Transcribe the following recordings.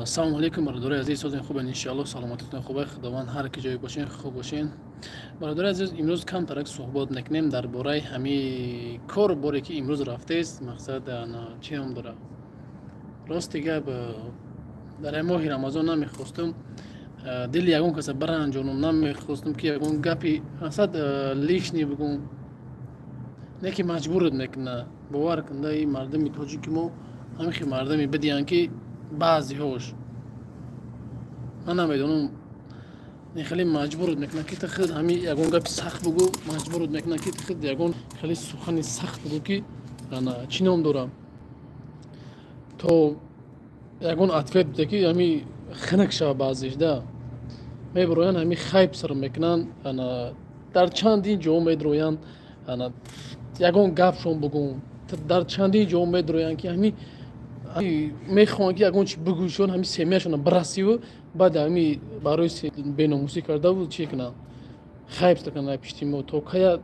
салом алейкум бародари азиз, ҳозин хубен иншоалло, саломатитон хубе, худованд ҳар ки ҷой бошен хуб бошен. Бародари азиз, имрӯз камтарак суҳбат мекунем дар бораи ҳами кор боре ки имрӯз рафтест. Мақсад чӣ ном дора? Рости гап, дар ин моҳи рамазон намехостум дили ягон каса баранҷонам, намехостум ки ягон гапи асад лишни бигӯм, не ки маҷбурат мекуна. бовар кун даи мардами тоҷики мо ҳамихи мардами бадиянд ки баъзиҳош ман намедонам хеле маҷбурат мекунад ки худ ҳами ягон гапи сахт бугӯ, маҷбурат мекунад ки худ ягон хеле сухани сахт бугӯ ки чӣ ном дорам то ягон ответ биде ки ҳами хунук шава. Баъзиш да мебироянд ҳами хайп сар мекунанд, дар чандин ҷо медироянд ягон гапшон бугӯм, дар чандин ҷо медироянд ки ҳами мехоҳанд ки ягон чи бигӯшон, ҳами семияшона барасиву баъд ҳами барои беномусӣ кардаву чӣ кунанд, хайп кунанд пишти мо. то кая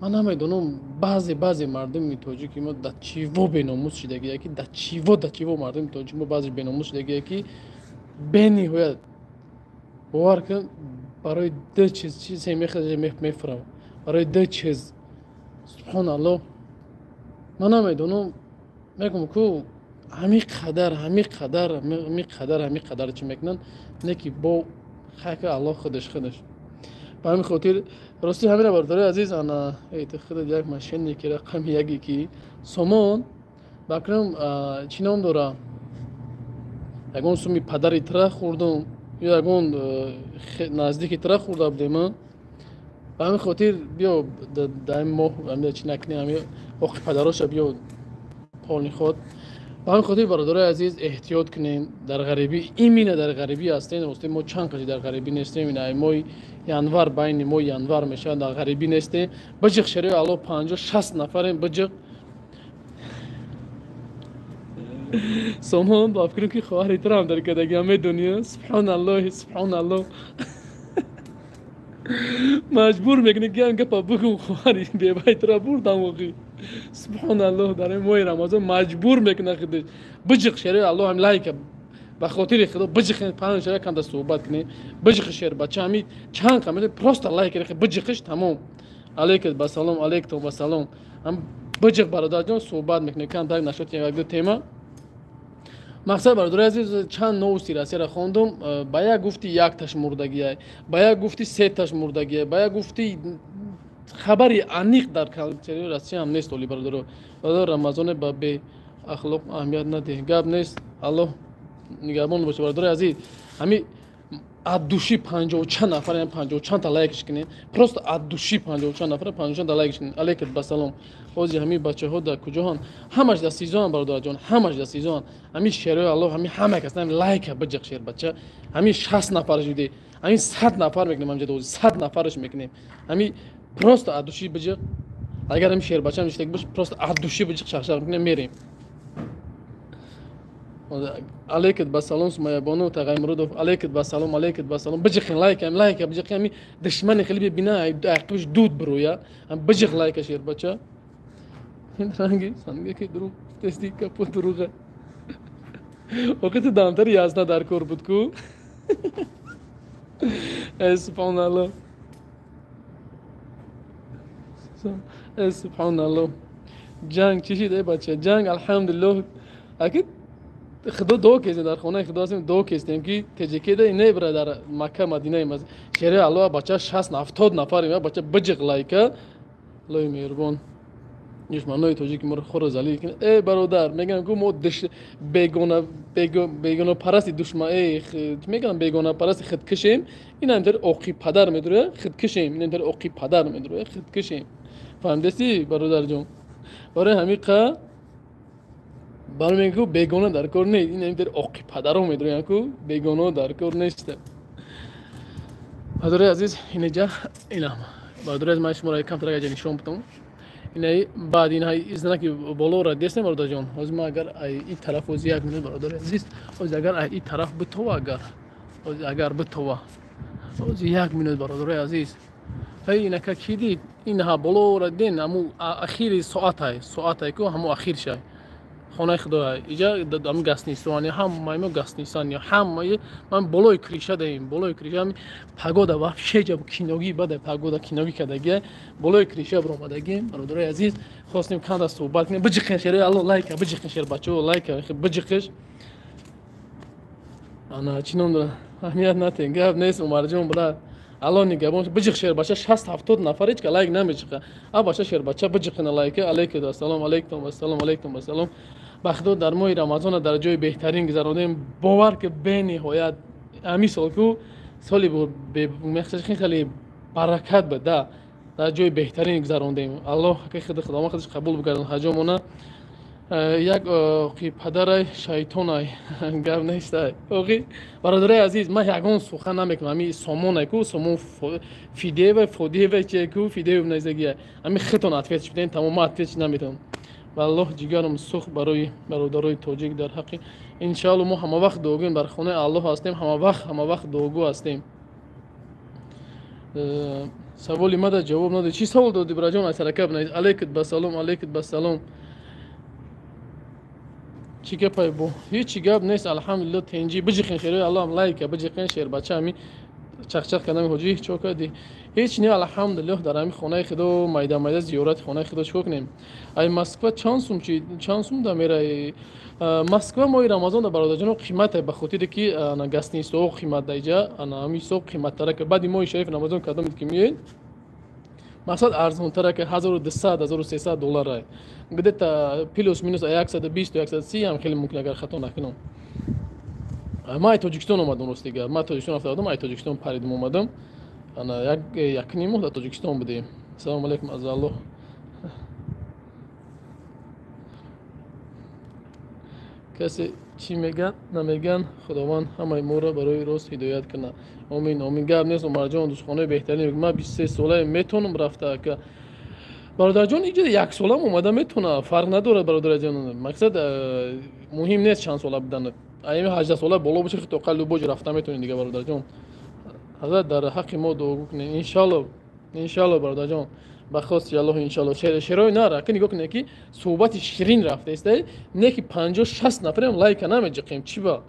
ман намедонам баъзе мардуми тоҷики мо да чиво беномус шудагия ки да чиво мардуми тоҷики мо баъзе беномус шудагия ки бениҳоят бовар кун барои ду чиз чӣ семияи мефурам, барои ду чиз. субҳаналлоҳ, ман намедонам мегӯм ку ҳамиқадар чӣ мекунанд, не ки бо хайка аллоҳ худаш. ба ҳамин хотир рости ҳамира бародари азиз, худат як машини ки рақами яге ки сомон бакрам чӣ ном дора, ягон суми падари тира хӯрдум ё ягон наздики тира хӯрда будем. ба ҳамин хотир биё дар ин моҳ чӣ накунем, оқи падароша биё ҳол ниход. ба ҳамин хотир бародари азиз эҳтиёт кунем. дар ғарибӣ имина дар ғарибӣ ҳастем, рости мо чанд каши дар ғарибӣ нестем. моҳи январ, байни моҳи январ мешавад, дар ғарибӣ нестем. биҷиқ шариҳ алло 50-60 нафарем биҷиқ. сомон ба фикрам ки хоҳари тирам дар кадагиам медониё. субҳаналлоҳ маҷбур мекунӣ ки ҳам гапа бигӯм, хоҳари бебайтира бурдам воқӣ. субҳаналлоҳ, дар ин моҳи рамазон маҷбур мекунад худаш. биҷиқ шариҳ алло ҳам лайка ба хотири худо биҷиқи панҷ шариҳ камда суҳбат кунем. биҷиқи шер бача ҳами чанд кам просто лайк рехи биҷиқиш тамом. алейкум басалом, алейкум басалом. ҳам биҷиқ бародарҷон суҳбат мекунем камтар нашоти якду тема. мақсад бародари азиз, чанд новости Россияро хондум. ба як гуфти якташ мурдагия, ба як гуфти сеташ мурдагия, ба як гуфти хабари аниқ дар калчари Россия ҳам нест. оли бародаро рамазоне ба бе ахлоқ аҳамият надиҳ, гап нест. аллоҳ нигаҳбон боша. бародари азиз, ҳами аддуши 50 чанд нафар 50 чанд та лайкиш кунем. просто аддуши 50 чанд нафар 50 чанд та лайкиш кунем. алейкум басалом. ҳозир ҳами бачаҳо дар куҷоҳанд? ҳамаш дар сезон бародарҷон, ҳамаш дар сезон. ҳами шерои аллоҳ ҳами ҳама кас лайка биҷиқ шер бача. ҳами 60 нафараш виде, ҳами 100 нафар мекунем, ҳамҷа 100 нафараш мекунем. ҳами просто аддуши биҷиқ. агар ҳами шер бача ништаг бош, просто аддуши биҷиқ шахшах мекунем, мерем. алейкум басалом сумаябону тағаймурудов. алейкум басалом, алейкум басалом. биҷиқин лайка биҷиқи ҳами душмани хеле бибина ақибаш дуд бироя. ҳам биҷиқ лайка шер бача. ин ранги санге ки друг тести капо друга. оқити дамтари язна дар кор буд ку. субҳаналлоҳ. субҳаналлоҳ. ҷанг чӣ шид бача? ҷанг алҳамдулиллоҳ. акид худо дуо кестем, дар хонаи худо ҳастем, дуо кестем ки теҷикеда небра дар Макка Мадинаи маз шери аллоҳ бача 60-70 нафар бача биҷиқ лайка. аллоҳи меҳрубон душманои тоҷики моро хӯро залил кунад. бародар, мегӯям ку мо бегона парасти душман мегӯям бегона парасти худкушем. ина интари оқи падар медуроя худкушем. ина интари оқи падар медуроя худкушем. фаҳмидасти бародарҷон? барои ҳамиқа бармегӯ ку бегона дар кор нест. ина интари оқи падаро медуроянд ку бегона дар кор нест. бародари азиз, инеҷа инам. бародари азиз, ман шуморо камтар аҷа нишон будам. инаи баъд инаи изнаки болора дестем бародарҷон. ҳозир ман агар ин тараф ҳозир як минут бародари азиз, ҳозир агар ин тараф битова, агар битова ҳозир як минут бародари азиз. инака ки дид, инаҳа болора ден ҳамун ахири соатай ку ҳамун ахир шай. خانه خدا اینجا دام گاز نیستانی همه ما گاز نیستانی همه من بالای کریشه داریم بالای کریشه هم پگودا و شیجا کینوگی بده پگودا کینوگی کداگه بالای کریشه برام دادگیم برادرای عزیز خواستیم کند است صحبت کنیم بجیکن شیر الله لایک بجیکن شیر بچه لایک بجیکش انا چینم دارم اهمیت نداره گپ نیست عمر جون بلا الان نگاه بجیک شیر بچه 60 70 نفر هیچ که لایک نمیچخه ا بچه شیر بچه بجیکن لایک علیکم السلام علیکم السلام علیکم السلام بخدا در ماه رمضان در جای بهترین گذراندیم باور که به نهایت همین سال کو سالی بود به مخصوص خیلی برکت بده در جای بهترین گذراندیم الله که خدا خودش قبول بکنه حاجمون یک کی پدر شیطان گپ نیست اوکی برادرای عزیز من یگان سخن نمیکنم همین سامون کو سامون فیدیو و فودیو چه کو فیدیو نزدیکه همین خطون اتفاق شدن تمام اتفاق نمیتونم والله جیگرم سوخ برای برادرای تاجیک در حق ان شاء الله ما همه وقت دوگیم در خونه الله هستیم همه وقت دوگو هستیم سوالی ما جواب نده چی سوال دادی براجان از رکب نه علیکت بسلام علیکت بسلام چی گپ بو هیچ گپ نیست الحمدلله تنجی بجیخن خیر الله لایک بجیخن شیر بچه می چخ کنم حجی چوکادی هیچ نه الحمدلله در همین خانه خدا میدان زیارت خانه خدا چوک نیم ای مسکو چانسوم دا میره مسکو مای رمضان در برادر جان قیمت به خاطر که انا گاستنی سو قیمت دایجا انا می سو قیمت تره که بعد مای شریف رمضان کدام که میید مقصد ارزون تره که 1200 1300 دلار رای بده تا پلوس مینوس 120 و 130 هم خیلی ممکن اگر خطا نکنم ما تاجیکستان اومدم راست دیگه ما تاجیکستان افتادم ما تاجیکستان پریدم اومدم انا یک نیمه در تاجیکستان بودیم سلام علیکم از الله کسی چی میگن نمیگن خداوند همه ما را برای راست هدایت کنه آمین آمین گپ نیست عمر جان دوستخانه بهترین ما 23 ساله میتونم رفته که برادر جان اینجا یک ساله اومده میتونه فرق نداره برادر جان مقصد مهم نیست چند ساله بدن ایمی 18 ساله بالا بشه تو قلب بوج رفته میتونین دیگه برادر جان حضرت در حق ما دعا کنین ان شاء الله برادر جان بخواست الله ان شاء الله شروع نره که نگاه کنه که صحبت شیرین رفته است نه که 50 60 نفر هم لایک نمیجقیم چی با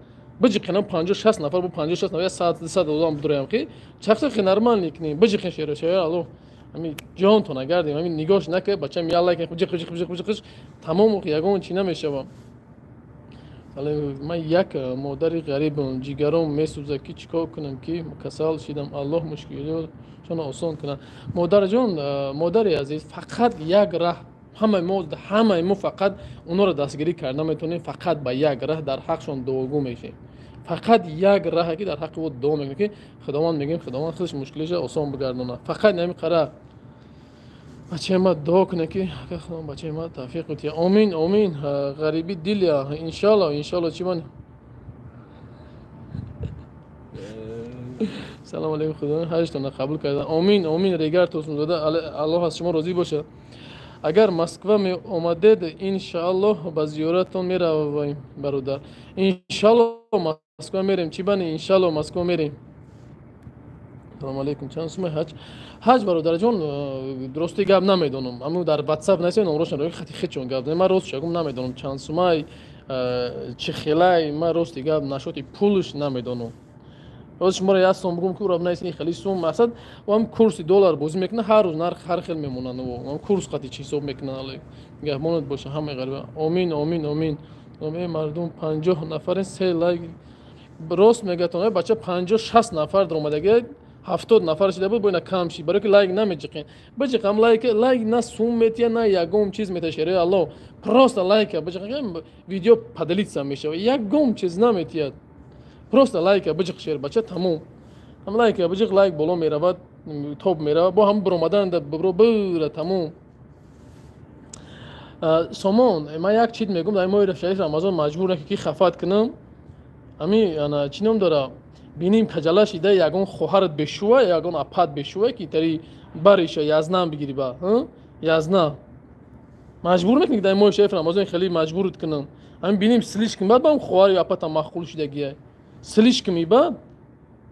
بجقینم 50 60 نفر با 50 60 نفر 100 دلار بدریم که چخص نرمال نیکنیم بجقین شیر الله همین جان تو نگردیم همین نگاهش نکه بچه‌م یا لایک بجق تمام یگان چی نمیشه با من یک مادری غریبم جیگرم میسوزه که چیکار کنم که کسل شدم الله مشکلی چون آسان کنه مادر جان مادری عزیز فقط یک راه همه ما فقط اونا رو دستگیری کردن میتونیم فقط با یک راه در حقشون دعاگو میشیم فقط یک راه که در حق او دعا میکنیم که خداوند میگیم خداوند خودش مشکلش آسان بگردونه فقط نمی قرار بچه ما دعا کنه که خداوند بچه ما توفیق بده آمین آمین غریبی دلیا ان شاء الله چی من سلام علیکم خدا هرچتون قبول کرده آمین آمین ریگر توسون داده الله از شما راضی باشه اگر مسکو می اومدید ان شاء الله با زیارتتون میرویم برادر ان شاء الله مسکو میریم چی بنی ان شاء الله مسکو میریم سلام علیکم چند سوم حج برادر جان درستی گپ نمیدونم اما در واتساپ نیست نمرهشون رو خطی چون گپ من راست شگم نمیدونم چند سومای چه خیلی من راستی گپ نشوتی پولش نمیدونم راست ما یا سوم بگم که راب نیست خیلی سوم مثلا و هم کورس دلار بازی میکنه هر روز نرخ هر خیلی میمونن و هم کورس قطعی چی حساب میکنن علی گپ مونت باشه همه غریبه آمین آمین آمین آمین مردم 50 نفر سه لایک راست میگه تو بچه 50 60 نفر در اومدگه 70 نفر شده بود باید کم شی برای که لایک نمیجقین بجقم لایک نه سوم میتیه نه یگم چیز میتشه الله پروست لایک بجقم ویدیو پدلیت سم میشه یگم چیز نمیتیه پروست لایک بجق شیر بچه تموم هم لایک بجق لایک بالا میرود توپ میرود با هم برآمدن برو بره تموم سامان من یک چیز میگم در ماه شریف رمضان مجبورم که خفت کنم امی انا چینم داره بینیم کجالا شده یگان خواهرت بشوه یگان اپات بشوه که تری بریش یزنم بگیری با یزنا مجبور میکنی در ماه شریف رمضان خیلی مجبورت کنم هم بینیم سلیش کنم بعد با هم خواهر یا اپات مخول شده گیه سلیش کنی بعد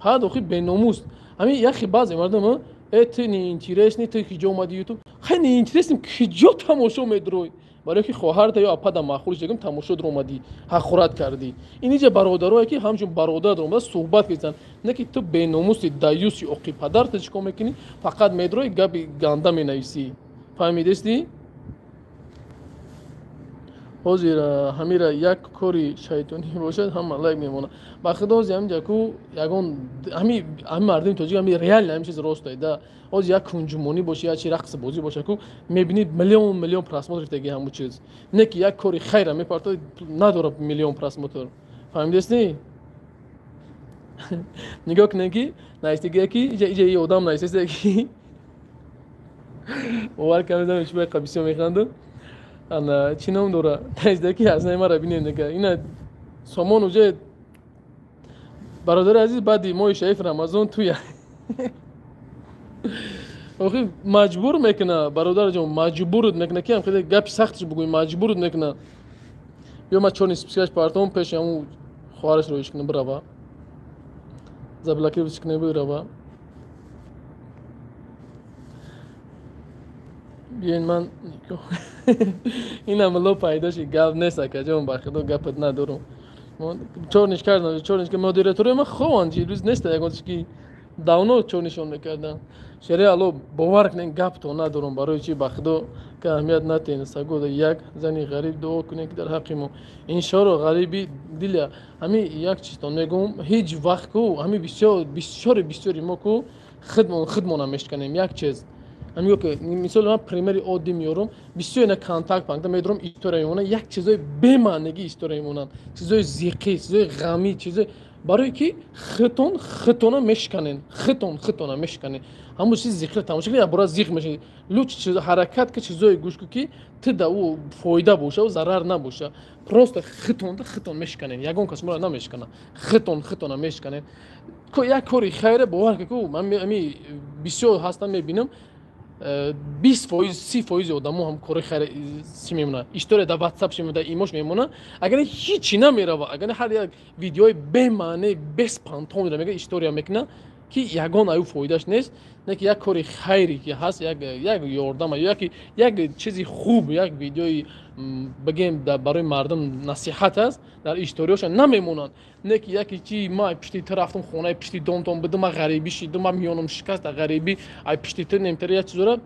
آخی بیناموس همین یخی بعضی مردم ات نی اینترس نی تو کجا اومدی یوتیوب خیلی اینترس نی کجا تماشا میدروی برای که خواهرت یا اپا در مخولش دگم تماشا در اومدی حقارت کردی این اینجا برادرایی که همچون برادر در اومده صحبت کردن نه که تو به ناموس دایوسی اوقی پدرت چیکار میکنی فقط میدروی گپ گنده مینویسی فهمیدستی حاضر همیرا یک کاری شیطانی باشد هم لایک میمونه با خدا همینجا کو یگون همین مردم توجی همین ریال همین چیز راست داده از یک کنجمونی باشه یا چی رقص بازی باشه کو میبینید میلیون پراسموتر دیگه همون چیز نه که یک کاری خیره میپرته نداره میلیون پراسموتر فهمیدستی نگاه کنید که نایستگی کی اینجا یه آدم نایسته کی اول کمیدم چه قبیسی میخنده انا چی نام داره نزدیکی از ما را ببینید دیگه اینا سامان وجه برادر عزیز بعدی ما شیف رمضان توی آخه مجبور میکنه برادر جون مجبورت میکنه که هم خیلی گپ سختش بگوی مجبورت میکنه بیا ما چون اسپیکرش پارتون پیش همون خواهرش رویش کنه برا زبلکی بچکنه برا بیاین من این عملا پیداش گپ نیست که جون بخدا گپت ندارم چورنش کردن چورنش که مدیریتور ما خوان چی روز نیست یگانش که داونو چورنشون میکردن شری الو باور کنین گپ تو ندارم برای چی بخدا که اهمیت نتین سگو یک زنی غریب دو کنین که در حق ما این شور غریبی دل همین یک چیز تو میگم هیچ وقت کو همین بسیار ما کو خدمون میشکنیم یک چیز همین که مثلا من پریمری عادی میارم بسیار اینا کانتاکت پنگ میدارم استوری میمونن یک چیزای بی‌معنی استوری میمونن چیزای زیقی چیزای غمی چیزای برای که خطونا میشکنن خطونا میشکنن همون چیز زیقی تماشا کنی برای زیق میشه لوچ چیز حرکت که چیزای گوش کی تدا او فایده باشه و ضرر نباشه پروست خطون میشکنن یگون کس مرا نمیشکنه خطونا میشکنن که یک کاری خیره باور که من می بسیار هستم میبینم 20% 30% آدم‌ها هم کار خیر چی میمونه استوری در واتساپ چی میمونه ایموش میمونه اگر هیچی نمیره اگر هر یک ویدیوی به معنی 20 پانتون میره میگه استوری میکنه که یگان ایو فایدهش نیست نه که یک کاری خیری که هست یک یاردم یا یک چیزی خوب یک ویدیوی بگیم برای مردم نصیحت است در استوریاش نمیمونن نه که یکی چی ما پشتی طرفتم خونه پشتی دومتون بدم غریبی شدم ما میونم شکست غریبی ای پشتی تر نمیتره یک چیزا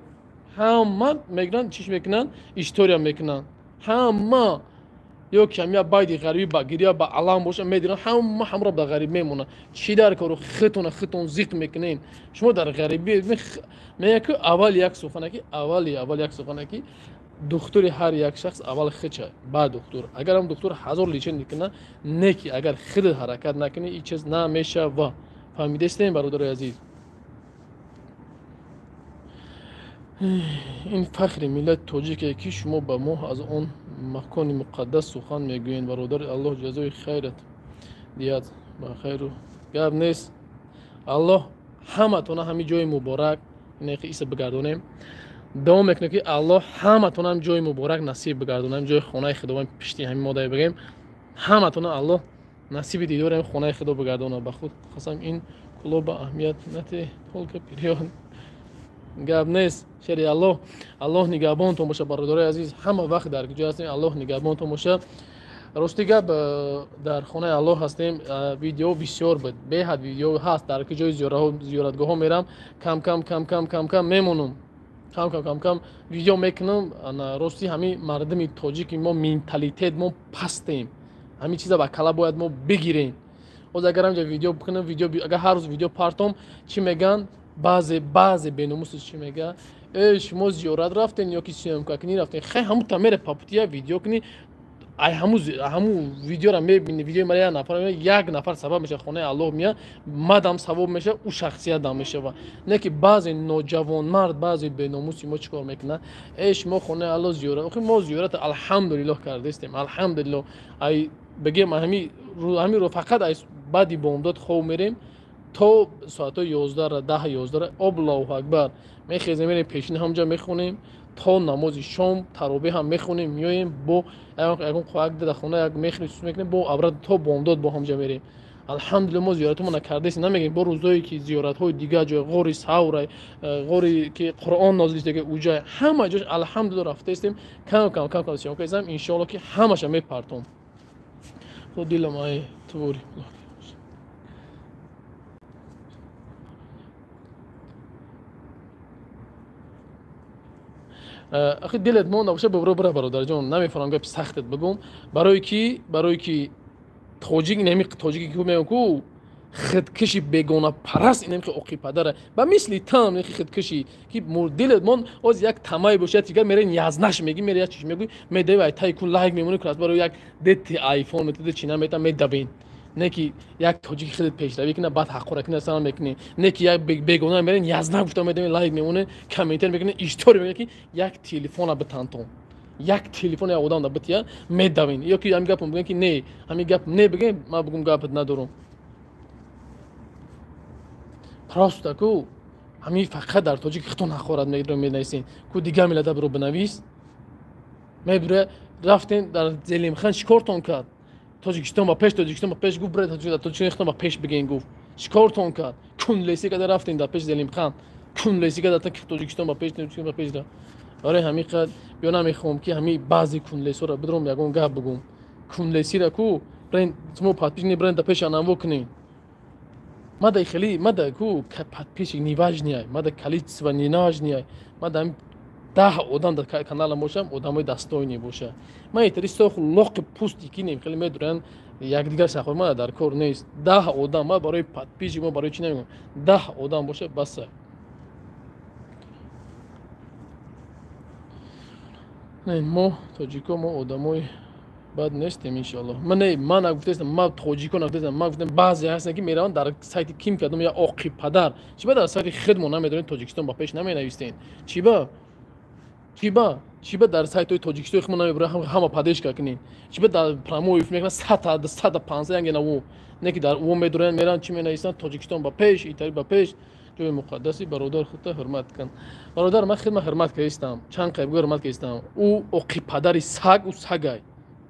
همه میگن چیش میکنن استوریا میکنن همه یا کمی باید غریبی با گریه با علام باشه میدونن همه با غریب میمونه چی در کارو خطون زیق میکنین شما در غریبی میگه که اول یک سخنه که دکتری هر یک شخص اول خچه بعد دکتر اگر هم دکتر 1000 لیچن میکنه نکی اگر خود حرکت نکنه این چیز نمیشه و فهمیدین برادر عزیز این فخر ملت تاجیکه که شما به ما از اون مکان مقدس سخن میگوین برادر الله جزای خیرت دیاد با خیر و گپ نیست الله همه تونه همین جای مبارک اینه که ایسا بگردونیم دوام میکنه که الله همه تون هم جای مبارک نصیب بگردونم جای خانه خداوند پشتی همین ماده بگیم همه تون الله نصیب دیدار همین خانه خدا بگردونه به خود خواستم این کلوب اهمیت نته طول که پیریان گپ نیست شری الله نگهبانتون باشه برادرای عزیز همه وقت در کجا هستیم الله نگهبانتون باشه راستی گپ در خانه الله هستیم ویدیو بسیار بود به حد ویدیو هست در کجای زیارتگاه ها میرم کم میمونم کم ویدیو میکنم راستی همین مردم تاجیک ما مینتالیتت ما پستیم همین چیزا با کلا باید ما بگیریم از اگر هم ویدیو بکنم اگر هر روز ویدیو پارتم چی میگن بعضی بیناموس چی میگه شما زیارت رفتین یا کسی هم کنی رفتین خیلی همون تمره پاپتیا ویدیو کنی ای همون ویدیو را میبینی ویدیو مرا یک نفر سبب میشه خانه الله میاد مدام ثواب میشه او شخصیت دام میشه و نه که بعضی نوجوان مرد بعضی بیناموسی ما چیکار میکنه ایش ما خانه الله زیارت آخه ما زیارت الحمدلله کرده استیم الحمدلله ای بگیم همین رو فقط از بعدی بامداد خواب میریم تا ساعت 11 10 11 الله اکبر میخیزیم میریم پیشین همجا میخونیم تا نماز شام تراویح هم میخونیم میایم با اگه خواهد در خونه یک میخونیم میکنیم با عبرت تا بامداد با همجا میریم الحمدلله ما زیارتمون نکرده است نمیگیم با روزایی که زیارت های دیگه جای غور ساور غوری که قرآن نازل شده که اونجا همه جاش الحمدلله رفته استیم کم کم کم کم شما که ان شاء الله که همش میپرتم خود دل ما توری اخی دلت مونده باشه برو برادر جان نمیفهمم گپ سختت بگم برای کی توجیک نمی توجیکی که میگم کو خودکشی بیگانه پرست اینم که عقی پدره و مثل تام که خودکشی که دلت مون از یک تمای باشه دیگه میره نیازنش میگی میره چیش میگی میده وای تای کول لایک میمونه کلاس برای یک دت آیفون میده چینا میتا میدبین نه کی یک توجیک خودت پیش روی کنه بعد حق کنه سلام میکنی نه کی یک بیگانه میره نیازنش گفته میده لایک میمونه کامنت میکنه استوری میگه که یک تلفن به تانتون یک تلفن یا آدم دبتیا میدوین یا کی هم گپ میگن که نه همین گپ نه بگم ما بگم گپت ندارم پراست کو همین فقط در توجیک خطون نخورد میگیرم مینایسین کو دیگه میلاد برو بنویس میبره رفتین در زلیم خان شکارتون کرد توجیکستان با پیش گفت برای توجیکستان با پیش بگین گفت شکارتون کرد کون لیسی که رفتین در پیش زلیم خان کون لیسی که در توجیکستان با پیش دا آره همین قد بیا نمیخوام که همین بعضی کونلیسو را بدرم یگون گپ بگم کونلیسی را کو برند شما پادپیش نی برند پیش آنم کنین ماده خیلی ماده کو پادپیش نیواج نیای ماده کلیت و نیناج نیای ماده 10 آدم در کانال باشم آدمای دستوینی باشه ما ایتری سوخ لق پوستی کی نیم خیلی میدونن یک دیگر سخت ما در کار نیست 10 آدم ما برای پادپیش ما برای چی نمیگم 10 آدم باشه بس نه ما توجیکو ما آدمای بد نیستیم ان شاء الله من نگفتم ما توجیکو نگفتم ما گفتم بعضی هستن که میرن در سایت کیم کردم یا عاقی پدر چی با در سایت خودمون نمیدونین توجیکستان با پیش نمینویسین چی با در سایت های توجیکستان خودمون نمیبره همه پادش کنین چی با در پرامو یف میگن 150 انگه نو نه که در او میدونن میرن چی مینویسن توجیکستان با پیش ایتالی با پیش جای مقدسی برادر خودت حرمت کن برادر من خدمت حرمت کردم چند قیب حرمت کردم او عقی پدری سگ و سگای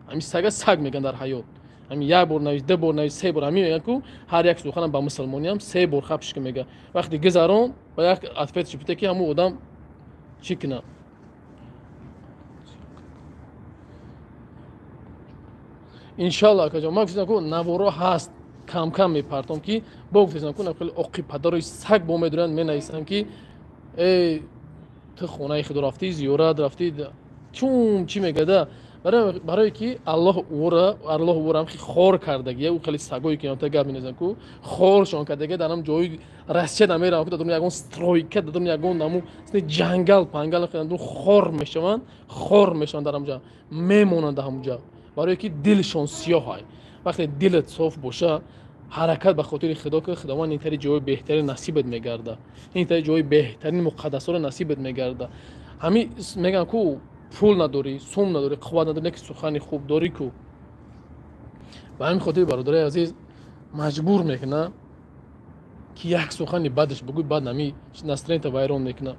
همین سگ میگن در حیات همین یک بار نویس 2 بار نویس 3 بار همین میگن که هر یک سخن با مسلمانی هم 3 بار خبش که میگه وقتی گذرون با یک عطفت شپته که همون آدم چی کنه ان شاء الله که ما گفتم که نوارو هست کم کم میپرتم که با گفتم که خیلی عقی پدر سگ با میدونن مینایسن که ای تو خونه خود رفتی زیارت رفتی چون چی میگه برای که الله ورم خی خور کرده او خیلی سگوی که تا گپ میزنن کو خورشون کرده درم جوی رسچه نمیرم که دادم یگون استرویک دادم یگون نمو جنگل پنگل خیلی خور میشن درم جا میمونن درم جا برای که دلشون سیاه وقتی دلت صاف باشه حرکت به خاطر خدا که خداوند این طری جای بهترین نصیبت میگرده این طری جای بهترین مقدسا رو نصیبت میگرده همین میگن کو پول نداری سوم نداری قوت نداری که سخن خوب داری کو و همین خاطر برادرای عزیز مجبور میکنه که یک سخن بدش بگوی بعد نمی نسرین تا ویران میکنه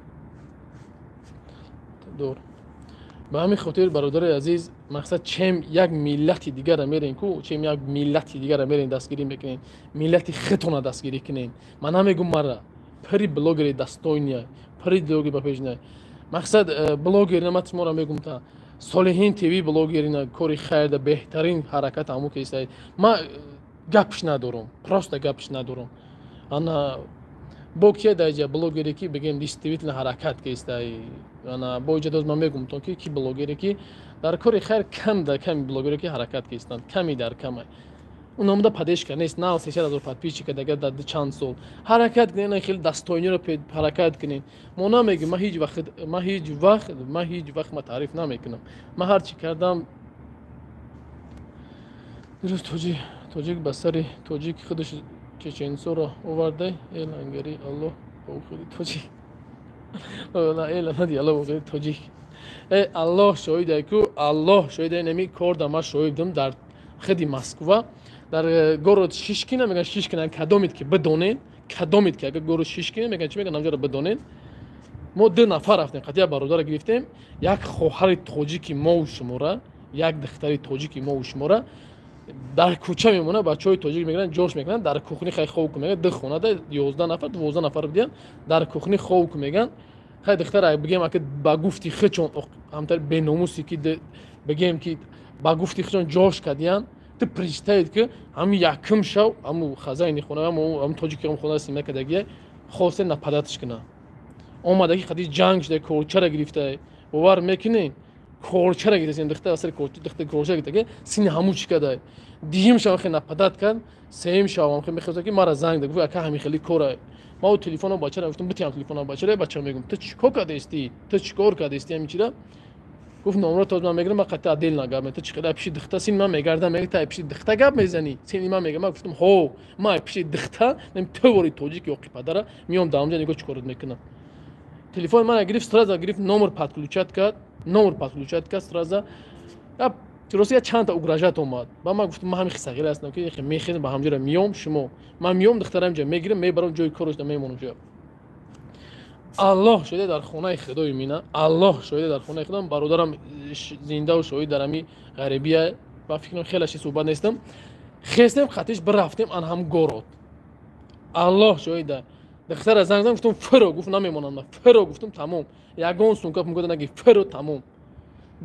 دور به همین خاطر برادرای عزیز مقصد چیم یک ملت دیگر را میرین کو چیم یک ملت دیگر را میرین دستگیری میکنین ملت خودتون دستگیری کنین من نمیگم مرا پری بلاگر دستوینی پری بلاگر با پیش نه مقصد بلاگر نمت شما را میگم تا صالحین تیوی بلاگرین کاری خیر ده بهترین حرکت همو که است ما گپش ندارم پراست گپش ندارم انا با که درجه بلاگری که بگیم دیستویت حرکت که است انا با اجازه من میگم تو که کی بلاگری که در کاری خیر کم بلاگری که حرکت که استند کمی در کمه اون نموده پدیش کنه نیست نه 300,000 پیچی که دیگه در چند سال حرکت کنین خیلی دستوینی رو حرکت کنین ما نمیگم ما هیچ وقت ما تعریف نمیکنم ما هر چی کردم درست توجیک بسری توجیک خودش چچنسو رو آورده ایلانگری الله او خیلی توجیک نه ایلان الله خیلی توجیک الله شاهده که الله شاهده نمی کردم ما شاهدم در خدی مسکو در گورو شیشکینه میگن شیشکینه کدومید که بدونین کدومید که اگه گورو شیشکینه میگن چی میگن اونجا رو بدونین ما 2 نفر رفتیم قضیه برادر گرفتیم یک خواهر تاجیکی ما و شما را یک دختر تاجیکی ما و شما را дар кӯча мемона, бачаҳои тоҷик мегиранд, ҷош мекунанд, дар кухни хай ховк меган, ду хонада 11 нафар 12 нафар будиян, дар кухни ховк меган. Хай духтар бигем аки ба гуфти хичон ҳамтар беномуси ки бигем ки ба гуфти хичон ҷош кардиян. Ту представед ки ҳами якум шав ҳаму хазаини хона ҳаму тоҷики ҳам хона сима кардагия хосте нападатш кина. Омадаги хади ҷанг шуда корчара гирифта. Бовар мекунед корчара гирифта, духтар асар корчара гирифта, сини ҳаму чӣ кадай. Дим шав хе нападат кан, сеем шав хе мехост ки мара занг да, гуфт ака ҳами хели кора. Ма телефона бачара гуфтам битам телефона бачара, бача мегум ту чико кадести, ту чикор кадести ҳамичира. گفت نمره تو من میگم من قطع دل نگم تو چقدر پیش دختر سین من میگردم میگه تا پیش دختر گپ میزنی سین من میگم من گفتم هو من پیش دختر نمی تو وری توجی که اوکی پدره میام دامجا نگاه چیکارت میکنم تلفن من گرفت سرازا گرفت نمر پاتلوچات کرد سرازا روسیه چند تا اوگراژات اومد با من گفتم من همین خساگیر هستم که میخوام با همجوری میام شما من میام دخترم جا میگیرم میبرم جای کارش میمونم جا الله شده در خونه خدای مینا الله شده در خونه خودم برادرم زنده و شاهد در امی غریبیه و فکر کنم خیلی چیز صحبت نیستم خواستم خطیش برفتیم آن هم گورد الله شاهد دختر از زنگ گفتم فرو گفت نمیمونم فرو گفتم تمام یگان سونکاپ میگه نگی فرو تمام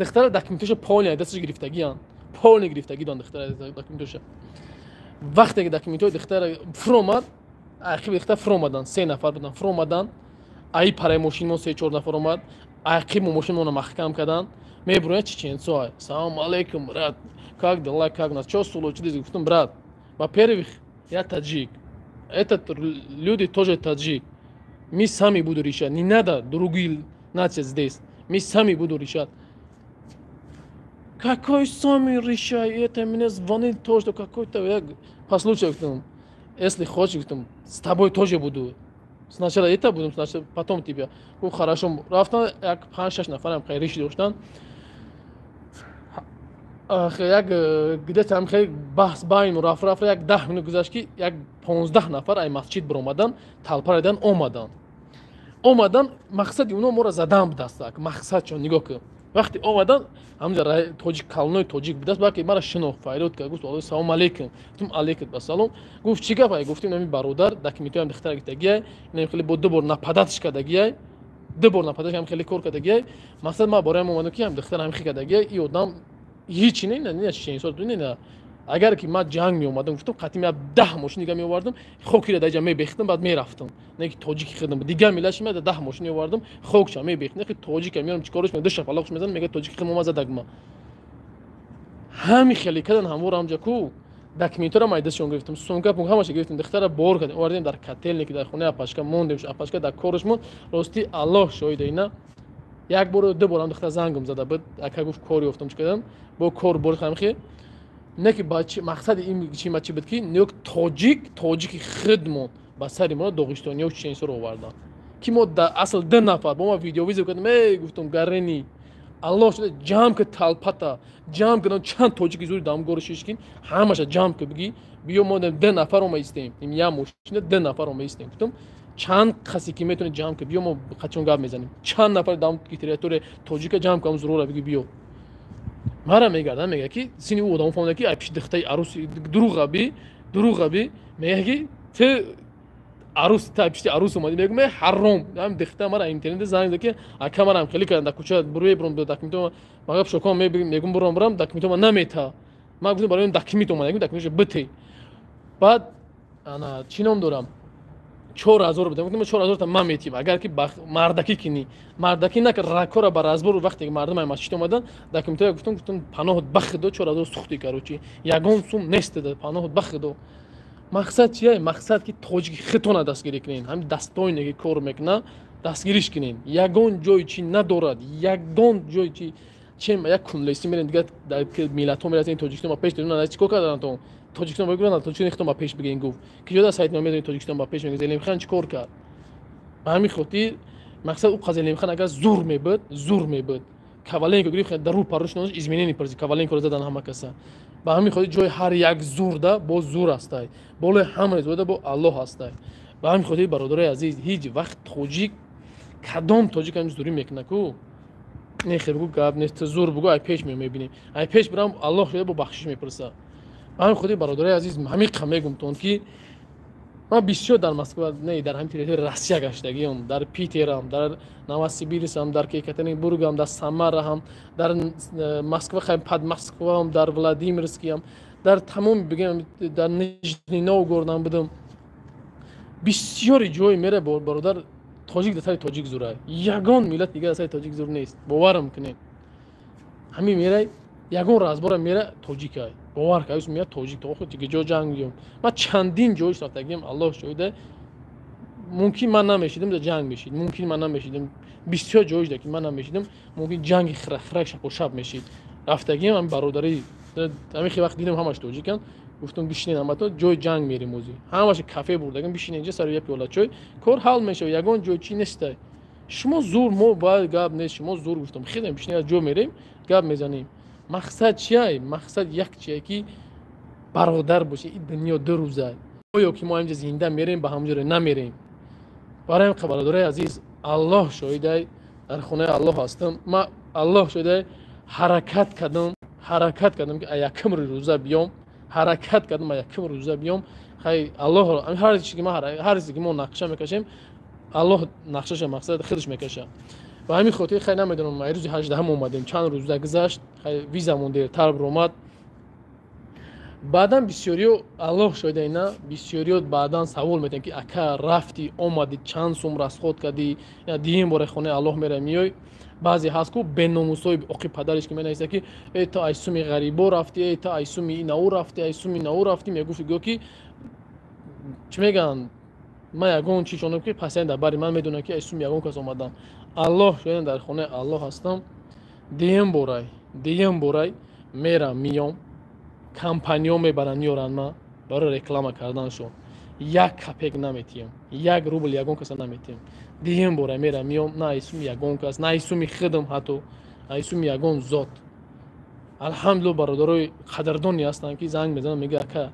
دختر دکمنتش پول دستش گرفتگیان پول گرفتگی دان دختر دکمنتش وقتی که دکمنتو دختر فرومد اخیر دختر فرومدن 3 نفر بودن فرومدن ай параи мошинмон 3-4 нафар омад айқиб мошинмонро маҳкам карданд мебурояд чеченцо салому алейкум брат как дела как нас что случилось гуфтам брат во-первых я таджик этот люди тоже таджик мы сами будем решать не надо другие нации здесь мы сами будем решать какой сами решай это мне звонит то что какой-то послушай если хочешь с тобой тоже буду сначала это будем, сначала потом тебя. Ну хорошо, рафтан як 5-6 нафарам хайриш доштан. як где там хай бахс байн раф як 10 минут гузашт ки як 15 нафар ай масҷид биромадан талпарадан омадан мақсади уно моро задам дастак мақсад чон нигоҳ кун вақти омадан ҳамҷа тоҷик калонои тоҷик будаст балки мара шинохт файрод кард гуфт салому алейкум гуфтам алейкум ассалом гуфт чӣ гап ай гуфтем нами бародар документоям духтара гиртагиай инам хеле бо 2 бор нападатш кардагиай 2 бор нападатш ҳам хеле кор кардагиай мақсад ма бораям омадам ки ҳам духтара ҳам хи кардагиай и одам ҳичи не ченсо не агар ки ма ҷанг меомадам гуфтам қатъи я 10 мошин дига меовардам хокира даҷа мебехтам баъд мерафтам не ки тоҷики хидам дига милаш меда 10 мошин меовардам хокча мебехтам ки тоҷика меорам чикораш меда шапалоқш мезанам мега тоҷики хидам ма задагма ҳами хели кадан ҳамвор ҳамҷа ку документора май дастшон гирифтам сумка пунк ҳамаша гирифтам духтара бор кардем овардем дар котелники дар хонаи апашка мондем апашка дар кораш монд рости аллоҳ шоҳида ина як бор 2 бор ҳам духтара зангам зада буд ака гуфт кор ёфтам чӣ кардам бо кор бор хамхи не ки мақсади ин чима чӣ буд ки нёк тоҷики хидмон ба сари мо доғистониё ченсоро овардан ки мо асл 2 нафар бо ма видеовизо кардем гуфтам гарени аллоҳ шуда ҷамъ ки талпата ҷамъ кардам чанд тоҷики зури дамгори шишкин ҳамаша ҷамъ ки биги биё мо 2 нафар омаистем ин я мошина 2 нафар омаистем гуфтам чанд касе ки метавонед ҷамъ ки биё мо қачон гап мезанем чанд нафар дам ки территорияи тоҷика ҷамъ кам зурора биги биё мара мегардам мега ки сини у одам фаҳмида ки ай пиши духтаи аруси дурӯғ аби мега ки ту арус та пишти арус омадӣ мегӯ ме ҳаром ҳам духта мара интернете занг зад ки ака марам хеле кардам дар кӯча бурӯе буром документома магаб шоком мегум буром документома намета ман гуфтам барои документ омада документоша бите баъд ана чӣ ном дорам 4000 будам гуфтам 4000 та ман метием агар ки мардакӣ кини мардакӣ на ракора ба разбор вақте ки мардам ай масҷид омадан документоя гуфтам паноҳот бахидо 4000 сухтӣ карочи ягон сум нестеда паноҳот бахидо мақсад чия мақсад ки тоҷики хитона дастгирӣ кунен ҳами дастойне ки кор мекуна дастгириш кунен ягон ҷой чӣ надорад ягон ҷой чӣ чем як кунлеси мерен дига миллатҳо меразен тоҷикистон ба пеш додана чӣ кор кардан то тоҷикистон бигӯянд тоҷикистон ихтон ба пеш бигӯен гуфт ки ҷода сайт номедони тоҷикистон ба пеш мегӯ зелимхан чӣ кор кард ба ҳамин хотир мақсад у зелимхан агар зур мебуд каваленко гирифт дар рӯ парушнош изменени парзи каваленкоро задан ҳама каса ба ҳамин хотир ҷои ҳар як зурда бо зур ҳастай болои ҳамаи зурда бо аллоҳ ҳастай ба ҳамин хотир бародарои азиз ҳеҷ вақт тоҷик кадом тоҷик ҳам зурӣ мекуна ку не хел бигӯ гап нест зур бигӯ ай пеш мебинем ай пеш бирам аллоҳ шуда бо бахшиш мепурса همین خودی برادرای عزیز عمیق میگم تون که من بسیار در مسکو نه در همین تریتوری روسیه گشتگیم، در پیتر هم، در نوسیبیرس هم، در یکاترینبورگ هم، در سامر هم، در مسکو خیلی پد مسکو هم، در ولادیمیرسکی هم، در تمام بگم در نژنی نوگورد هم بدم بسیاری جای میره برادر تاجیک در تاجیک زوره، یگان ملت دیگه در تاجیک زور نیست، باورم کنین همین میره یگان رازبار میره تاجیکه باور کنید میاد تاجیک تو خود دیگه جا جنگ میام من چندین جایش رفتگیم الله شاهده ممکن من نمیشیدم در جنگ میشید ممکن من نمیشیدم بسیار جایش ده که من نمیشیدم ممکن جنگ خرخرک شب و شب میشید رفتگیم هم برادری همین وقت دیدم همش تاجیکن گفتم بشینین اما تو جای جنگ میریم موزی همش کافه بردگیم بشین اینجا سر یه پیاله چای کار حل میشه یگان جای چی نیست شما زور مو باید گاب نیست شما زور گفتم خیلی بشین از جو میریم گاب میزنیم مقصد چیه مقصد یک چیه که برادر باشه این دنیا دو روزه یا که ما اینجا زنده میریم به همجوری نمیریم برای این برادرای عزیز الله شاهده در خونه الله هستم ما الله شاهده حرکت کردم که یکم روزه بیام حرکت کردم یکم روزه بیام خیلی الله هر چیزی که ما نقشه میکشیم الله نقشش مقصد خودش میکشه و همین خاطر خیلی نمیدونم ما روز 18 اومدیم چند روز گذشت خیلی ویزامون دیرتر اومد بعداً بسیاریو الله شاهده اینا بسیاریو بعداً سوال میکنن که اکا رفتی اومدی چند سوم رسخود کردی یا دیم باره خونه الله میره میای بعضی هست که به ناموسای عقی پدرش که میگه که ای تا ایسومی غریبو رفتی ای تا ایسومی اینو رفتی ایسومی اینو رفتی میگه که چی میگن من یگون چی چونم که پسند برای من میدونم که ایسومی یگون کس اومدم الله شاید در خونه الله هستم دیم بورای میرم میام کمپانیو میبرن میارن ما برای رکلام کردنشون یک کپک نمیتیم یک روبل یگون کس نمیتیم دیم بورای میرم میام نه ایسومی یگون کس نه ایسومی خدم حتی ایسومی یگون زود الحمدلله برادرای قدردانی هستن که زنگ میزنن میگه که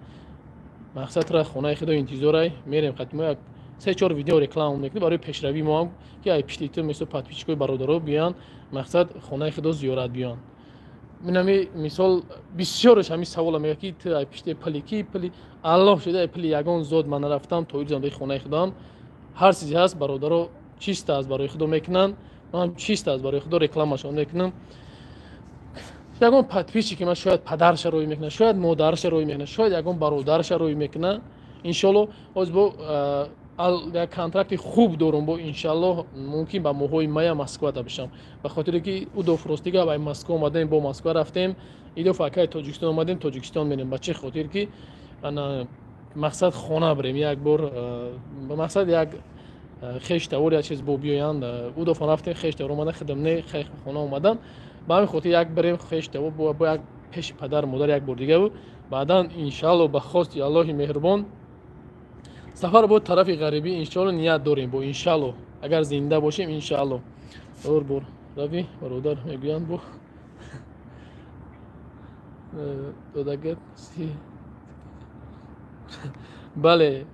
مقصد را خونه خدا انتظارای میریم خدمت یک 3-4 ویدیو رکلام میکنیم برای پیشروی ما هم که ای پشتیتر مثل پاتپیچکوی برادرها بیان مقصد خونه خدا زیارت بیان منمی مثال بسیارش همین سوال میگه که تو ای پشت پلی کی پلی الله شده ای پلی یگان زود من رفتم تو زنده خونه خدا هر چیزی هست برادرها چیست از برای خدا میکنن من چیست از برای خدا رکلامشون میکنم یگان پاتپیچی که من شاید پدرش روی میکنه شاید مادرش روی میکنه شاید یگان برادرش روی میکنه انشالله از با یک کانترکت خوب دارم با انشالله ممکن با ماهای مای مسکو بشم به خاطر که او دو فرستیگا با مسکو اومدیم با مسکو رفتیم ایدو فاکای تاجیکستان اومدیم تاجیکستان میریم بچه خاطر که انا مقصد خانه بریم یک بار به مقصد یک خیش تور یا چیز بو بیاین او دو رفتیم خیش تور اومدن خدمت خیش خانه اومدن با همین خاطر یک بریم خیش تور با یک پیش پدر مادر یک بار دیگه بود بعدا انشالله به خواست الله مهربان سفر بود طرف غریبی انشالله نیت داریم با انشالله اگر زنده باشیم انشالله بر روی برادر میگویند بو دادگت بله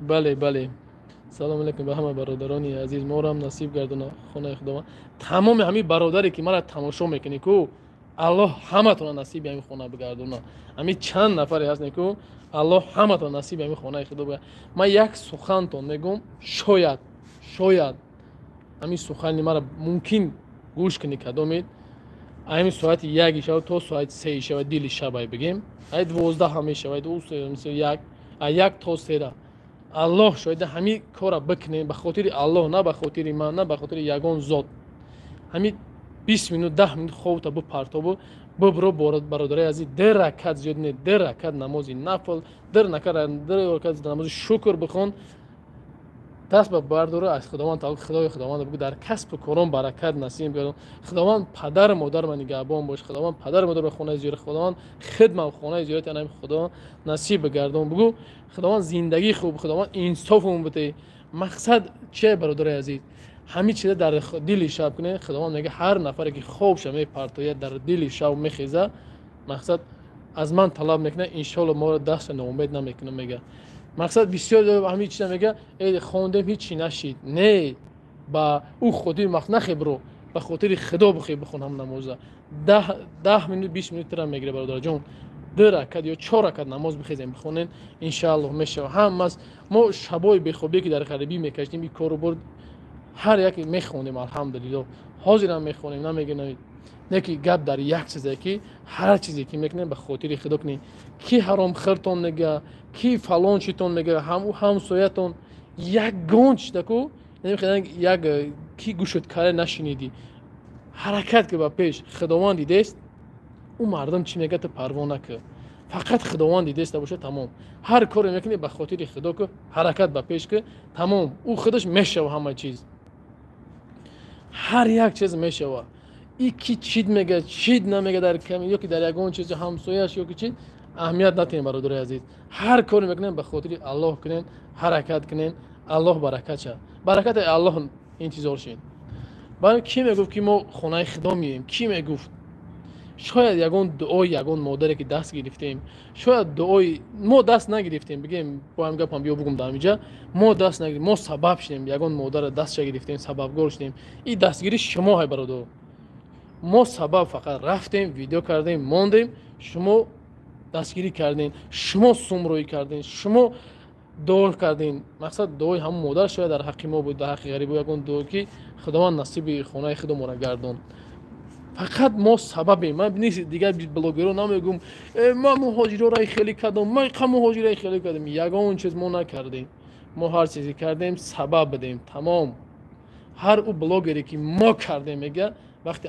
سلام علیکم به همه برادرانی عزیز ما هم نصیب گردونه خونه خدا تمام همین برادری که مرا تماشا میکنی کو الله همه تون نصیب همین خونه بگردونه همین چند نفری هست نیکو الله همه تون نصیب همین خونه خدا بگردونه من یک سخن تون میگم شاید همین سخنی مرا ممکن گوش کنی کدامید همین ساعت 1 شب تا ساعت 3 شب دیلی شب بگیم ای 12 همه شب او مثل یک تا 3 الله شاید همین کارا بکنیم به خاطر الله نه به خاطر من نه به خاطر یگان ذات همین 20 minut 10 minut خودت بپرتاب ببرو برادرای عزیز در رکعت زیاد نه در رکعت نماز نفل در رکعت نماز شکر بخون دست به برداره از خداوند تعالی خداوند بگو در کسب کارم برکت نصیب کنه خداوند پدر مادر من نگهبان باش خداوند پدر مادر به خونه زیارت خداوند خدمت خونه زیارت انم خدا نصیب بگردون بگو خداوند زندگی خوب خداوند انصافمون بده مقصد چه برادر عزیز همین چیز در دل شب کنه خداوند میگه هر نفری که خوب شمه پرتویت در دل شب میخیزه مقصد از من طلب میکنه ان شاء الله ما دست ناامید نمیکنه میگه مقصد بسیار همین چیزا میگه ای خوندم هیچی نشید نه با او خودی مخ نخبرو به خاطر خدا بخی بخونم نماز 10 minut 20 minut ترا میگیره برادر جون 2 رکعت یا 4 رکعت نماز بخیزیم بخونین انشاءالله میشه. هم از ما شبای بخوابی که در غریبی میکشیم این کارو برد هر یک میخونیم الحمدلله حاضرم میخونیم نمیگیم نه که گپ در یک چیزی که هر چیزی که میکنیم به خاطر خدا کنیم کی حرام خورتون میگه کی فلان چیتون میگه همسایتون یک گونج دکو نمیخواد یک کی گوشت کار نشنیدی حرکت که با پیش خداوند دیدست اون مردم چی میگه تو پروا نکن فقط خداوند دیدست باشه تمام هر کاری میکنی به خاطر خدا که حرکت با پیش که تمام او خودش میشه همه چیز هر یک چیز میشه ای کی چید میگه چید نمیگه در کمی یا که در یگان چیز همسایه‌اش یا که چید اهمیت ندین برادر عزیز هر کاری میکنین به خاطر الله کنین حرکت کنین الله برکت شه برکت الله انتظار شین با کی میگفت که ما خونه خدا میایم کی میگفت شاید یگان دعای یگان مادری که دست گرفتیم شاید دعای ما دست نگرفتیم بگیم با هم گپم بیا بگم دامجا ما دست نگرفتیم ما سبب شدیم یگان مادر دست گرفتیم سببگار شدیم این دستگیری شما های برادر ما سبب فقط رفتیم ویدیو کردیم ماندیم شما دستگیری کردین شما سومرویی کردین شما دعا کردین مقصد دعای همون مادر شاید در حق ما بود در حق غریب یگان دعا که خداوند نصیب خونه خدا ما را گردون فقط ما سببیم من نیست دیگه بلاگرها نمیگم ما مهاجرا را خیلی کردم ما مهاجرا خیلی کردم یگان چیز ما نکردیم ما هر چیزی کردیم سبب بدیم تمام هر او بلاگری که ما کردیم میگه وقتی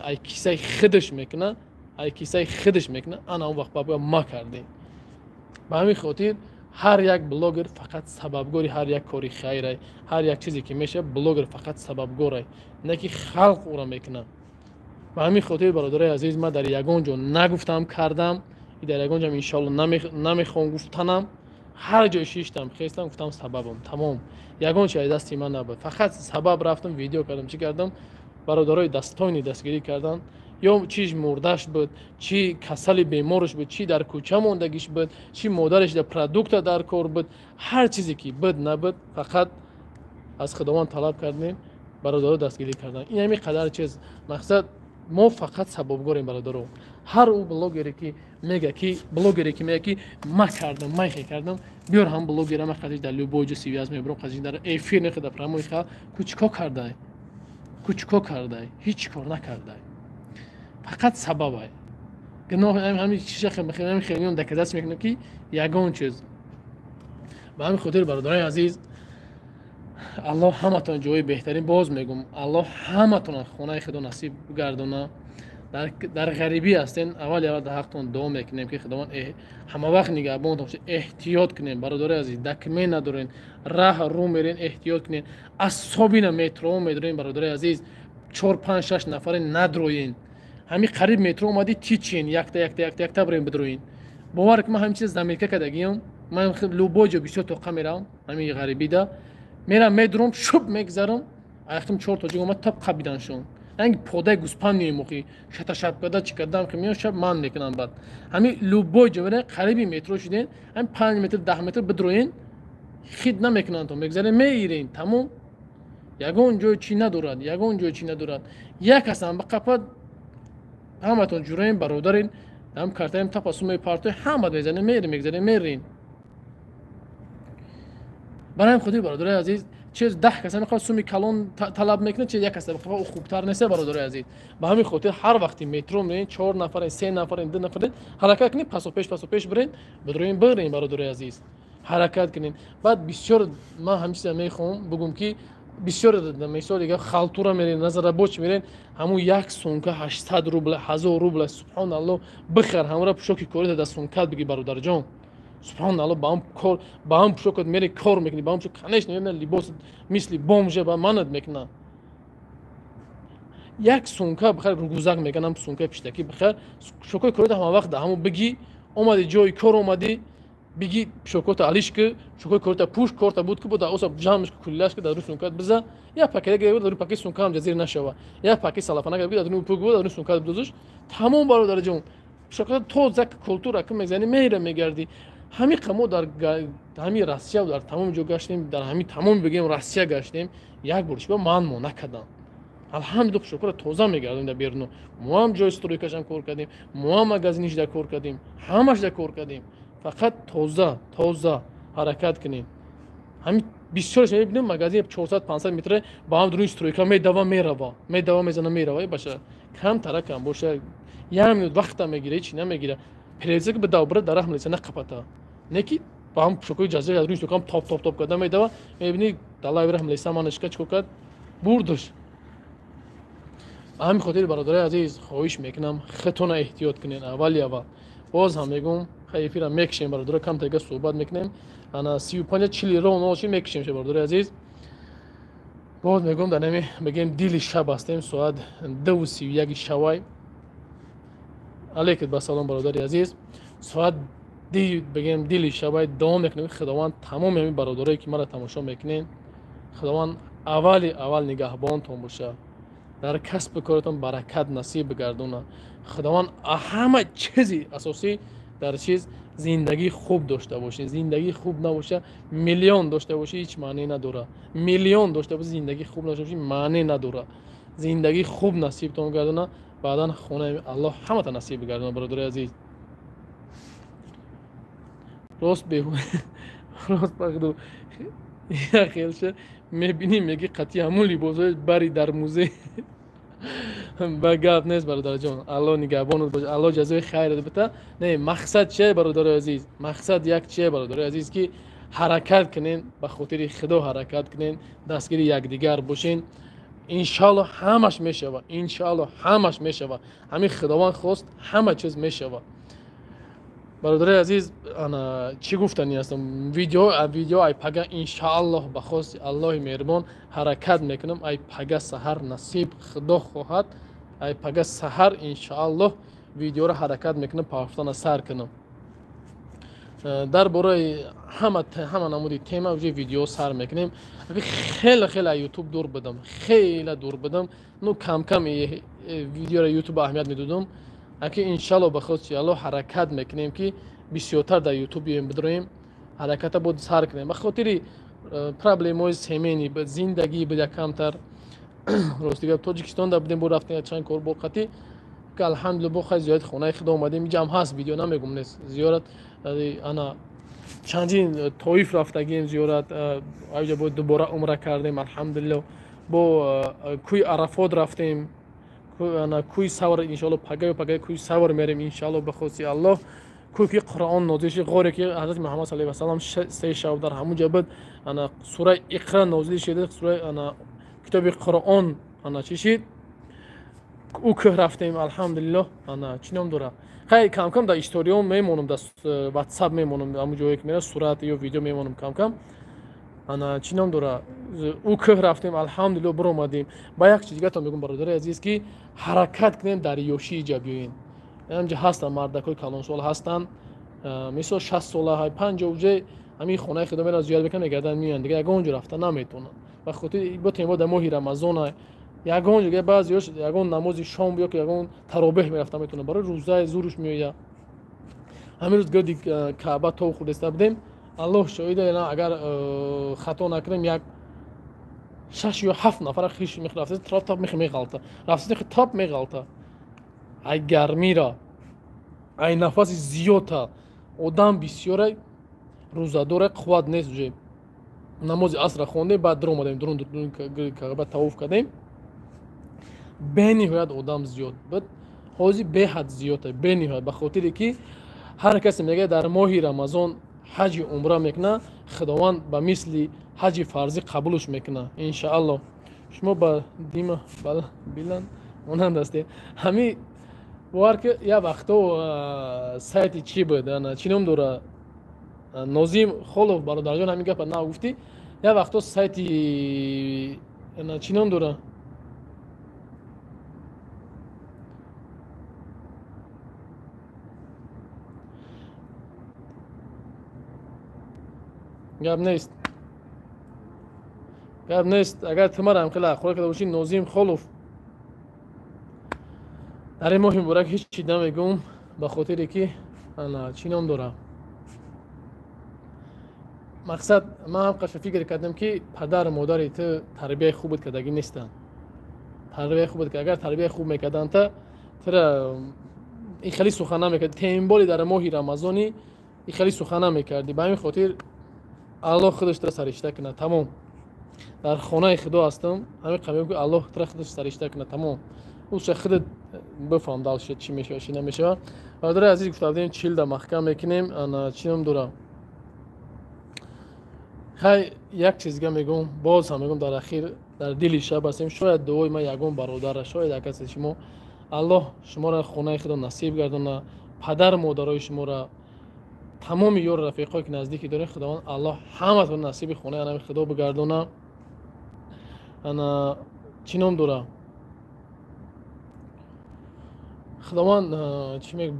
ای کیسه خودش میکنه انا اون وقت بابا ما کردیم به همین خاطر هر یک بلاگر فقط سببگاری هر یک کاری خیره هر یک چیزی که میشه بلاگر فقط سببگاره نه که خلق او را میکنه به همین خاطر برادرای عزیز من در یگان جا نگفتم کردم در یگان جا انشالله نمیخوام گفتنم هر جای شیشتم خیستم گفتم سببم تمام یگان چیز دستی من نبود فقط سبب رفتم ویدیو کردم چی کردم برادرای دستانی دستگیری کردن یا چیز مردش بود چی کسل بیمارش بود چی در کوچه موندگیش بود چی مادرش در پروداکت در کار بود هر چیزی که بود نبود فقط از خداوند طلب کردیم برادرها دستگیری کردن این همین قدر چیز مقصد ما فقط سببگاریم برادرها هر او بلاگری که میگه که ما کردم بیار هم بلاگر ما قضیه در لوبوج سی وی از میبرم قضیه در افیر نخدا پرموی خا کوچکو کرده هیچ کار نکرده فقط سبب आहे گناه همین چیزا خیلی اون دکه دست میکنه که یگان چیز به همین خاطر برادرای عزیز الله همتون جای بهترین باز میگم الله همتون خونه خدا نصیب بگردونه در غریبی هستین اول در حقتون دعا میکنیم که خداوند همه وقت نگهبانتون باشه احتیاط کنین برادرای عزیز دکمه ندارین راه رو میرین احتیاط کنین اصابین مترو میدارین برادرای عزیز 4 5 6 نفر ندروین همین قریب مترو اومدی تیچین یک تا برین بدروین باور کنم همین چیز زمیرکه کدگیم من لوبوجو 20 تا میرم همین غریبی دا میرم مدروم شوب میگذرم اختم 4 تا جوما تاپ قبیدنشون انگ پوده گوسپان میموخی شب کدا چی کردم که میام شب من میکنم بعد همین لوبوجو بره قریبی مترو شدین هم 5 متر 10 متر بدروین خید نمیکنن تو میگذرین میرین تمام یگان جای چی ندارد یک هستن به قپت همتون جورین برادرین هم کارتایم تا پاسوم پارتو همه میزنه میرین برای خودی برادرای عزیز چیز 10 کس میخواد سومی کلان طلب میکنه چه یک کس بخواد خوبتر نیست برادرای عزیز به همین خاطر هر وقتی مترو میرین 4 نفر 3 نفر 2 نفر حرکت کنین پس و پیش برین بدروین برادرای عزیز حرکت کنین بعد بسیار ما همیشه میخوام بگم که بسیار مثال دیگه خالتورا میرین نظر بوچ میرین همون یک سونکه 800 روبل 1000 روبل سبحان الله بخیر همراه پشوکی کوری ده سونکات بگی برادر جان سبحان الله با هم پشوکت میری کار میکنی با هم چه کنش نمیدن لباس مثل بومجه با ماند میکنه یک سونکه بخیر روزک میکنم سونکه پشتکی بخیر شوکای کوری ده همه وقت ده همون بگی اومدی جای کار اومدی بگی شوکوت علیش که شوکوی کورتا پوش کورتا بود که بود اوسا جامش کلیش که در روی سونکات بزا یا پاکت گیرد در روی پاکی سونکام جزیر نشوا یا پاکی سلافانا گیرد در روی پوک بود در روی سونکات بدوزش تمام برادر جون شوکوت تو زک کلتور که میزنی میره میگردی همین قمو در همین روسیه و در تمام جو گشتیم در همین تمام بگیم روسیه گشتیم یک برش با من نکردم الحمدلله شکر تازه میگردیم در بیرون ما هم جای استرویکش هم کار کردیم ما هم مگزینیش در کار کردیم همش در کار کردیم فقط تازه حرکت کنیم همین بسیار شما ببینیم مگزین 400 500 متر با هم درون استرویکا میدوا میزنه میره باشه کم ترک کم باشه یه منوت وقت میگیره چی نمیگیره پریزه که به دوباره در رحم لیسه نقپتا نکی با هم شوکوی جزیره درون استرویکا تاپ کرده میدوا میبینی دلای رحم لیسه مانشکا چیکو کرد بردش همین خاطر برادرای عزیز خواهش میکنم خودتون احتیاط کنین اول باز هم میگم خیلی را میکشیم برادرای کم تا صحبت میکنیم انا 35 40 رو نوشی میکشیم برادرای عزیز باز میگم در نمی بگیم دیل شب هستیم ساعت 2:31 شب علیکم با سلام برادرای عزیز ساعت بگیم دیل شب دوام میکنیم خداوند تمام همین برادرایی که مرا تماشا میکنین خداوند اول نگهبانتون باشه در کسب کارتون برکت نصیب بگردونه خداوند همه چیزی اساسی در چیز زندگی خوب داشته باشین زندگی خوب نباشه میلیون داشته باشی هیچ معنی نداره میلیون داشته باشی زندگی خوب نباشه معنی نداره زندگی خوب نصیبتون گردونه بعدا خونه الله همه تا نصیب بگردونه برادر عزیز راست بگو یا خیلشه میبینی میگی قطعی همون لباسای بری در موزه با گپ نیست برادر جان الله نگهبانت باشه الله جزای خیرت بده نه مقصد چیه برادر عزیز مقصد یک چیه برادر عزیز که حرکت کنین به خاطر خدا حرکت کنین دستگیر یکدیگر باشین انشالله همش میشوه همین خداوند خواست همه چیز میشوه برادر عزیز انا چی گفتنی هستم ویدیو ای پگا انشالله به خواست الله مهربان حرکت میکنم ای پگا سحر نصیب خدا خواهد ای پگا سحر انشالله ویدیو را حرکت میکنم پافتان سر کنم در برای همه نمودی تیمه ویدیو سر میکنیم خیلی یوتیوب دور بدم نو کم ویدیو را یوتیوب اهمیت میدادم اگه انشالله بخواست الله حرکت میکنیم که بسیارتر در یوتیوب بدریم حرکت بود سر کنیم بخاطر پرابلم های سیمینی به زندگی بده کمتر راستیگه تاجیکستان در بودیم بود رفتیم چند کار باقتی که الحمدلله با خیلی زیاد خونه خدا اومدیم جمع هست ویدیو نمیگم نیست زیارت انا چندین طایف رفتگیم زیارت اینجا بود دوباره عمره کردیم الحمدلله با کوی عرفات رفتیم کوی سوار انشالله پگای کوی سوار میریم انشالله بخواستی الله کوی که قرآن نازلش غوره که حضرت محمد صلی الله علیه و سلم 3 شب در همون جبد انا سوره اقرا نازل شده سوره انا کتاب قرآن انا چی شد او که رفتیم الحمدلله انا چی نام داره خیلی کم در استوریوم میمونم در واتساپ میمونم همون جایی که میره صورت یا ویدیو میمونم کم انا چی نام داره او که رفتیم الحمدلله برو اومدیم با یک چیز دیگه تا میگم برادر عزیز که حرکت کنیم در یوشی جبیین اینجا هستن مردکای کلان سال هستن مثلا 60 ساله های 50 وجه همین خونه خدا میرا زیاد بکنه گردن میان دیگه اگه اونجا رفتن نمیتونن و خاطر با تیم در ماه رمضان یگون دیگه بعضیش یگون نماز شام یا که یگون تراویح میرفتن میتونه برای روزای زورش میاد همین روز گردی کعبه تو خود استبدیم الله شاهده نه اگر خطا نکنیم یک 6 یا 7 نفر خیش میخرافته تاپ میغلطه رفته تاپ میغلطه ای گرمی را ای نفس زیاده آدم بسیاره روزادار قوت نیست جو نماز عصر خوندیم بعد در اومدیم درون کعبه طواف کردیم بنهایت آدم زیاد بود حاضی به حد زیاده بنهایت به خاطر که هر کسی میگه در ماه رمضان حج عمره میکنه خداوند به مثل حج فرضی قبولش میکنه انشاءالله شما با دیما بلند اونند هستی همین وار که یا وقتا سایت چی بود انا چی نام داره نازیم خلوف برادر جان همین گپ نگفتی یا وقتا سایت انا چی نام داره گپ نیست اگر تمرم خیلی خوره کرده باشی نازیم خلوف در این ماه مبارک هیچ چیز نمیگم به خاطر که انا چی نام داره مقصد من هم قشنگ فکر کردم که پدر مادر تو تربیت خوب کردگی نیستن тарбияи хуб буд ки агар тарбияи хуб мекарданд тира ин хеле сухан намекарди. Темболи дар моҳи рамазони ин хеле сухан намекарди. Ба ҳамин хотир аллоҳ худаш тира саришта кунад. Тамом. дар хонаи худо ҳастам. ҳамин қамиём ки аллоҳ тира худаш саришта кунад. Тамом. Ӯша худат бифаҳм дал шуд чӣ мешавад чӣ намешавад. бародари азиз гуфта будем чилда маҳкам мекунем. ана чӣ ном дора. хай як чизга мегӯм, боз ҳам мегӯм дар ахир дар дили шаб ҳастем. шояд дуои ман ягон бародара, шояд як касе шумо аллоҳ шуморо хонаи худо насиб гардона, падар модарои шуморо, тамоми ёр рафиқое ки наздики дорем, худованд аллоҳ ҳаматон насиби хонаи анами худо бигардона. ана чӣ ном дора. худованд чӣ мегӯ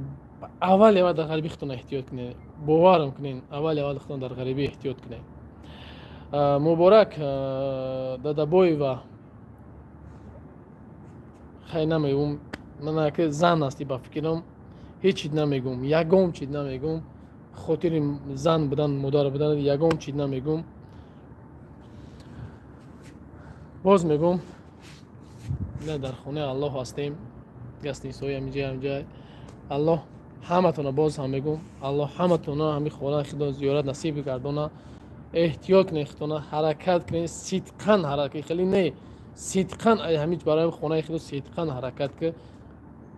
аввал явал дар ғарибӣ худтон эҳтиёт кунед. боварам кунед, аввал явал худтон дар ғарибӣ эҳтиёт кунед. муборак дадабоева хай намегӯм, ман ака зан ҳасти ба фикрам ҳеҷ чиз намегӯм, ягон чиз намегӯм, хотири зан будан модар будан ягон чиз намегӯм. боз мегӯм ина дар хонаи аллоҳ ҳастем, гасти исои ҳамиҷай аллоҳ ҳаматона боз ҳам мегӯм аллоҳ ҳаматона ҳамин хонаи худо зиёрат насиб гардона. эҳтиёт кунед худтона, ҳаракат кунед, сидқан ҳаракат хеле не сидқан ҳамин барои хонаи худо сидқан ҳаракат ки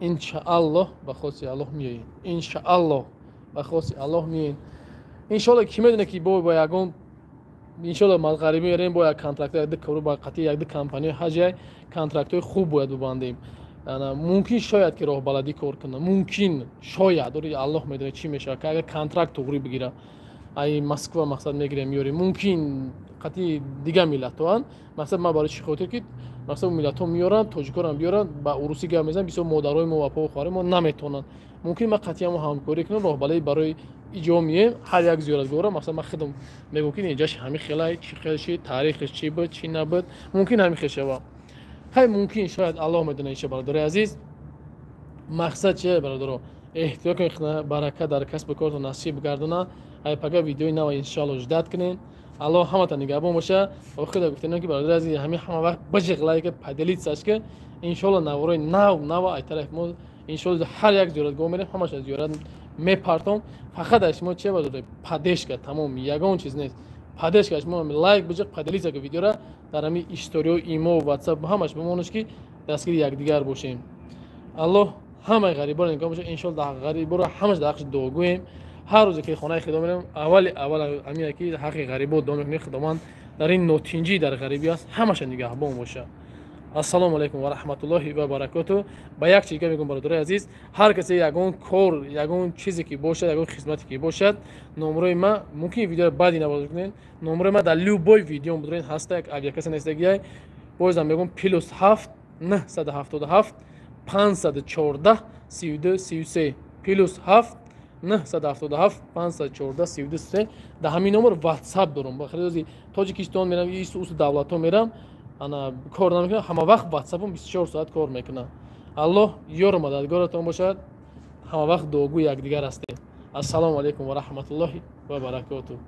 иншааллоҳ ба хоси аллоҳ меоем. иншааллоҳ ба хоси аллоҳ меоем. иншоалло ки медоне ки бо ягон иншоалло ғарибӣ мерем бо як контрактор як ду кору ба қатъи як ду компания ҳаҷай контрактҳои хуб бояд бубандем. мумкин шояд ки роҳбаладӣ кор кунам, мумкин шояд аллоҳ медоне чӣ мешавад ки агар контракт туғрӣ бигира ай Москва мақсад мегирем меёрем, мумкин қатъи дига миллатоан мақсад ман барои чӣ хотир ки мақсад миллатҳо меёранд тоҷикорам биёранд ба урусӣ гап мезанам бисёр модарои мо ва пову хоҳарои мо наметонанд. мумкин ман қатъи ҳамо ҳамкорӣ кунам роҳбалаи барои иҷо меем ҳар як зиёратгоҳро мақсад ман худам мегӯм ки инҷаш ҳамин хелай чӣ хел шид таърихиш чӣ буд чӣ набуд мумкин ҳамин хел шава. хай мумкин шояд аллоҳ медона иша бародари азиз. мақсад чие бародаро эҳтиёт кунед барака дар касбу кортон насиб гардона. ай пага видеои нав иншаалло ждат кунед. аллоҳ ҳаматон нигаҳбон боша. охира гуфтем ки бародари азиз ҳамин ҳама вақт бижиғлае ки поделитсаш ки иншаалло наворои нав ай тарафи мо иншаалло ҳар як зиёратгоҳ мерем ҳамаша зиёрат мепартом. фақат ай шумо чие бародари падешка тамом ягон чиз нест. падешка шумо лайк биҷиқ поделитса ки видеора дар ҳамин историҳои имо ватсап ҳамаш бимонаш ки дастгири якдигар бошем. аллоҳ ҳамаи ғариборо нигоҳ бошад. иншоалло дар ғариборо ҳамаш дар ҳаққи дуогӯем. ҳар рӯзе ки хонаи худо мерем аввал ҳамина ки ҳаққи ғарибо дуо мекунем худованд дар ин нотинҷӣ дар ғарибӣ аст ҳамаша нигаҳбон боша. ассалому алайкум ва раҳматуллоҳи ва баракатуҳ. ба як чизга мегӯям бародари азиз, ҳар касе ягон кор ягон чизе ки бошад ягон хизмате ки бошад номерои ман мумкин видеоро баъди навозиш кунед. номерои ман дар любой видеом будорин ҳаста як авиакаса нестагиай бозам мегӯям +7 977 514 32 33 +7 977 514 32 33 дар ҳамин номер ватсап дорам. ба хеле тоҷикистон мерам ус давлатҳо мерам ана кор намекунам ҳама вақт ватсапом 24 соат кор мекунам. аллоҳ ёру мададгоратон бошад. ҳама вақт дуогӯи якдигар ҳастем. ассалому алайкум ва раҳматуллоҳи ва баракатуҳ.